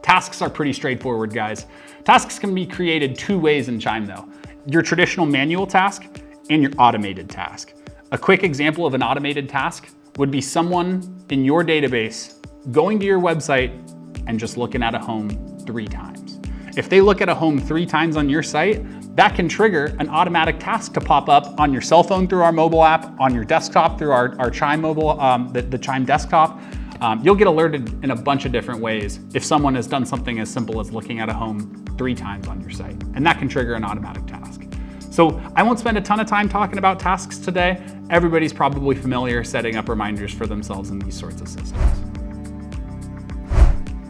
Tasks are pretty straightforward, guys. Tasks can be created two ways in Chime though. Your traditional manual task and your automated task. A quick example of an automated task would be someone in your database going to your website and just looking at a home 3 times. If they look at a home 3 times on your site, that can trigger an automatic task to pop up on your cell phone through our mobile app, on your desktop through our Chime mobile, the Chime desktop. You'll get alerted in a bunch of different ways if someone has done something as simple as looking at a home 3 times on your site, and that can trigger an automatic task. So I won't spend a ton of time talking about tasks today. Everybody's probably familiar setting up reminders for themselves in these sorts of systems.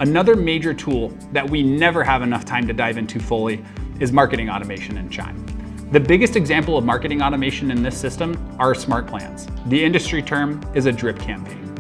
Another major tool that we never have enough time to dive into fully is marketing automation in Chime. The biggest example of marketing automation in this system are smart plans. The industry term is a drip campaign.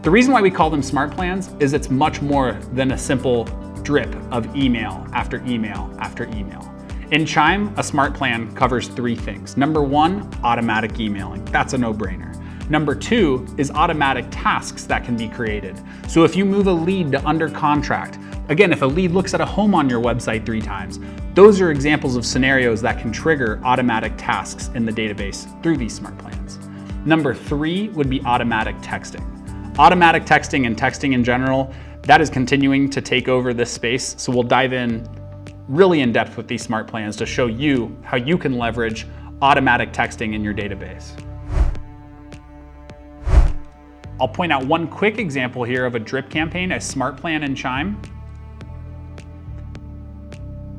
The reason why we call them smart plans is it's much more than a simple drip of email after email after email. In Chime, a smart plan covers 3 things. Number 1, automatic emailing. That's a no-brainer. Number 2 is automatic tasks that can be created. So if you move a lead to under contract, again, if a lead looks at a home on your website 3 times, those are examples of scenarios that can trigger automatic tasks in the database through these smart plans. Number 3 would be automatic texting. Automatic texting and texting in general, that is continuing to take over this space. So we'll dive in really in depth with these smart plans to show you how you can leverage automatic texting in your database. I'll point out one quick example here of a drip campaign, a smart plan in Chime.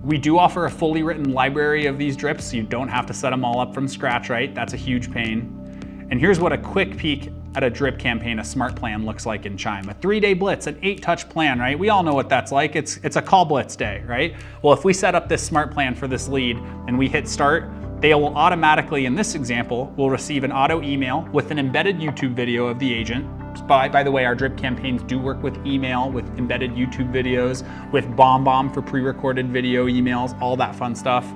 We do offer a fully written library of these drips, so you don't have to set them all up from scratch, right? That's a huge pain. And here's what a quick peek at a drip campaign, a smart plan looks like in Chime. A 3-day blitz, an 8-touch plan, right? We all know what that's like. It's a call blitz day, right? Well, if we set up this smart plan for this lead and we hit start, they will automatically, in this example, will receive an auto email with an embedded YouTube video of the agent. By the way, our drip campaigns do work with email, with embedded YouTube videos, with BombBomb for pre-recorded video emails, all that fun stuff.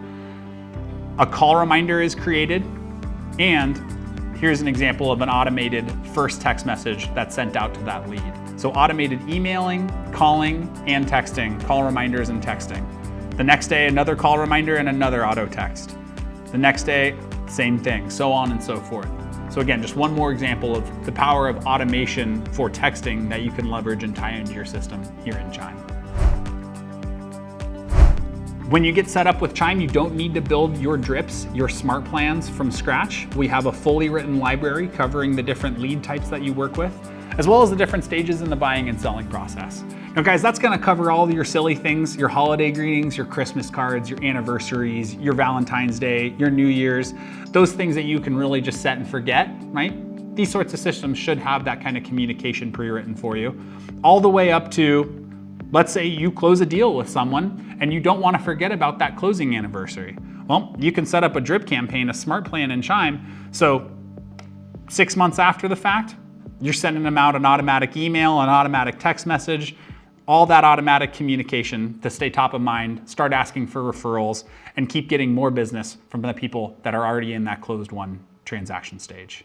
A call reminder is created, and here's an example of an automated first text message that's sent out to that lead. So automated emailing, calling, and texting, call reminders and texting. The next day, another call reminder and another auto text. The next day, same thing, so on and so forth. So again, just one more example of the power of automation for texting that you can leverage and tie into your system here in Chime. When you get set up with Chime, you don't need to build your drips, your smart plans from scratch. We have a fully written library covering the different lead types that you work with, as well as the different stages in the buying and selling process. Now guys, that's gonna cover all of your silly things, your holiday greetings, your Christmas cards, your anniversaries, your Valentine's Day, your New Year's, those things that you can really just set and forget, right? These sorts of systems should have that kind of communication pre-written for you. All the way up to, let's say you close a deal with someone and you don't want to forget about that closing anniversary. Well, you can set up a drip campaign, a smart plan in Chime. So 6 months after the fact, you're sending them out an automatic email, an automatic text message, all that automatic communication to stay top of mind, start asking for referrals, and keep getting more business from the people that are already in that closed won transaction stage.